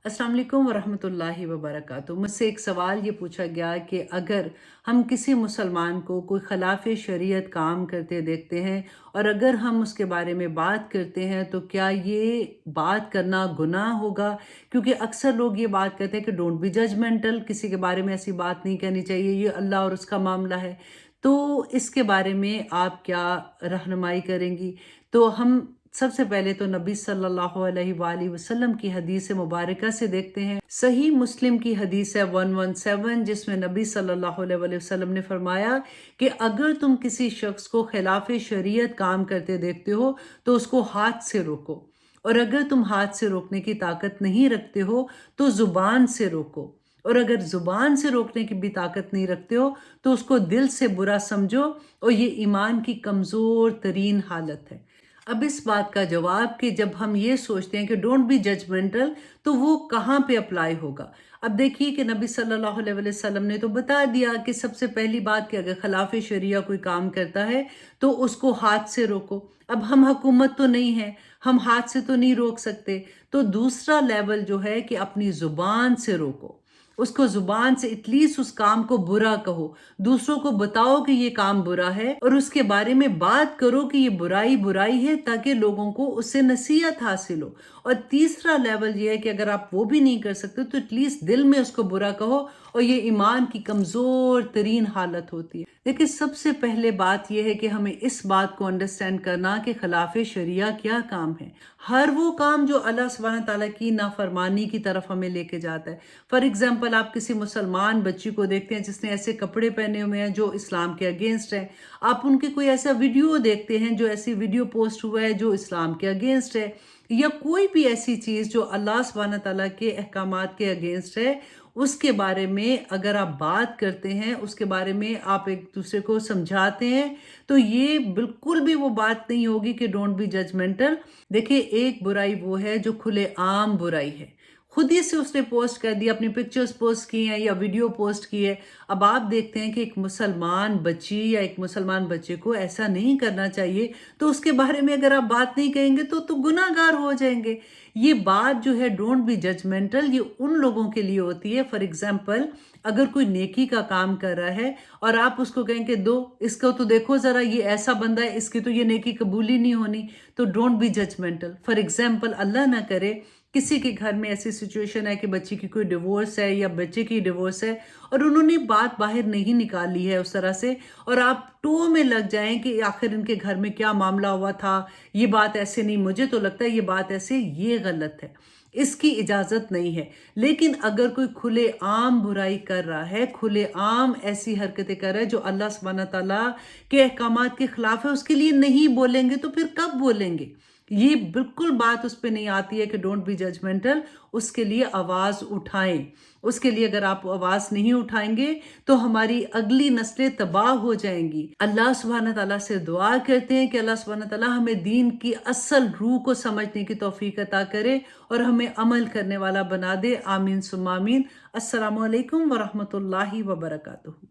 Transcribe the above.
अस्सलाम वालेकुम वरहमतुल्लाहि वबरकातुहू। मुझसे एक सवाल ये पूछा गया कि अगर हम किसी मुसलमान को कोई खिलाफ शरीयत काम करते देखते हैं और अगर हम उसके बारे में बात करते हैं तो क्या ये बात करना गुनाह होगा? क्योंकि अक्सर लोग ये बात कहते हैं कि डोंट बी जजमेंटल, किसी के बारे में ऐसी बात नहीं कहनी चाहिए, ये अल्लाह और उसका मामला है। तो इसके बारे में आप क्या रहनुमाई करेंगी? तो हम सबसे पहले तो नबी सल्लल्लाहु अलैहि वसल्लम की हदीस मुबारका से देखते हैं। सही मुस्लिम की हदीस है 117, जिसमें नबी सल्लल्लाहु अलैहि वसल्लम ने फरमाया कि अगर तुम किसी शख्स को खिलाफ शरीयत काम करते देखते हो तो उसको हाथ से रोको, और अगर तुम हाथ से रोकने की ताकत नहीं रखते हो तो जुबान से रोको, और अगर जुबान से रोकने की भी ताकत नहीं रखते हो तो उसको दिल से बुरा समझो, और ये ईमान की कमज़ोर तरीन हालत है। अब इस बात का जवाब कि जब हम ये सोचते हैं कि डोंट बी जजमेंटल, तो वो कहाँ पे अप्लाई होगा? अब देखिए कि नबी सल्लल्लाहु अलैहि वसल्लम ने तो बता दिया कि सबसे पहली बात कि अगर खिलाफ शरिया कोई काम करता है तो उसको हाथ से रोको। अब हम हुकूमत तो नहीं है, हम हाथ से तो नहीं रोक सकते। तो दूसरा लेवल जो है कि अपनी जुबान से रोको, उसको जुबान से एटलीस्ट उस काम को बुरा कहो, दूसरों को बताओ कि ये काम बुरा है और उसके बारे में बात करो कि ये बुराई बुराई है, ताकि लोगों को उससे नसीहत हासिल हो। और तीसरा लेवल ये है कि अगर आप वो भी नहीं कर सकते तो एटलीस्ट दिल में उसको बुरा कहो, और ये ईमान की कमज़ोर तरीन हालत होती है। देखिए, सबसे पहले बात यह है कि हमें इस बात को अंडरस्टैंड करना कि खिलाफ शरिया क्या काम है। हर वो काम जो अल्लाह सुब्हानहू तआला की नाफरमानी की तरफ हमें लेके जाता है। फॉर एग्जाम्पल, आप किसी मुसलमान बच्ची को देखते हैं जिसने ऐसे कपड़े पहने हुए हैं जो इस्लाम के अगेंस्ट है, आप उनके कोई ऐसा वीडियो देखते हैं जो ऐसी वीडियो पोस्ट हुआ है जो इस्लाम के अगेंस्ट है, या कोई भी ऐसी चीज़ जो अल्लाह सुब्हानहू तआला के अहकामात के अगेंस्ट है, उसके बारे में अगर आप बात करते हैं, उसके बारे में आप एक दूसरे को समझाते हैं, तो ये बिल्कुल भी वो बात नहीं होगी कि डोंट बी जजमेंटल। देखिए, एक बुराई वो है जो खुले आम बुराई है, खुद ही से उसने पोस्ट कर दिया, अपनी पिक्चर्स पोस्ट की हैं या वीडियो पोस्ट की है। अब आप देखते हैं कि एक मुसलमान बच्ची या एक मुसलमान बच्चे को ऐसा नहीं करना चाहिए, तो उसके बारे में अगर आप बात नहीं कहेंगे तो गुनाहगार हो जाएंगे। ये बात जो है डोंट बी जजमेंटल, ये उन लोगों के लिए होती है। फॉर एग्जाम्पल, अगर कोई नेकी का काम कर रहा है और आप उसको कहें कि दो इसको तो देखो ज़रा, ये ऐसा बंदा है, इसकी तो ये नेकी कबूल ही नहीं होनी, तो don't be judgmental. For example, अल्लाह ना करे किसी के घर में ऐसी सिचुएशन है कि बच्ची की कोई डिवोर्स है या बच्चे की डिवोर्स है और उन्होंने बात बाहर नहीं निकाली है उस तरह से, और आप टो में लग जाएं कि आखिर इनके घर में क्या मामला हुआ था, ये बात ऐसे नहीं, मुझे तो लगता है ये बात ऐसे, ये गलत है, इसकी इजाज़त नहीं है। लेकिन अगर कोई खुले आम बुराई कर रहा है, खुले आम ऐसी हरकतें कर रहा है जो अल्लाह सुब्हानहू तआला के अहकामात के खिलाफ है, उसके लिए नहीं बोलेंगे तो फिर कब बोलेंगे? ये बिल्कुल बात उस पे नहीं आती है कि डोंट बी जजमेंटल। उसके लिए आवाज़ उठाएं। उसके लिए अगर आप आवाज़ नहीं उठाएंगे तो हमारी अगली नस्लें तबाह हो जाएंगी। अल्लाह सुब्हानहू तआला से दुआ करते हैं कि अल्लाह सुब्हानहू तआला हमें दीन की असल रूह को समझने की तौफीक अता करे और हमें अमल करने वाला बना दे। आमीन सुम्मा आमीन। अस्सलामु अलैकुम वरहमतुल्लाहि वबरकातुहू।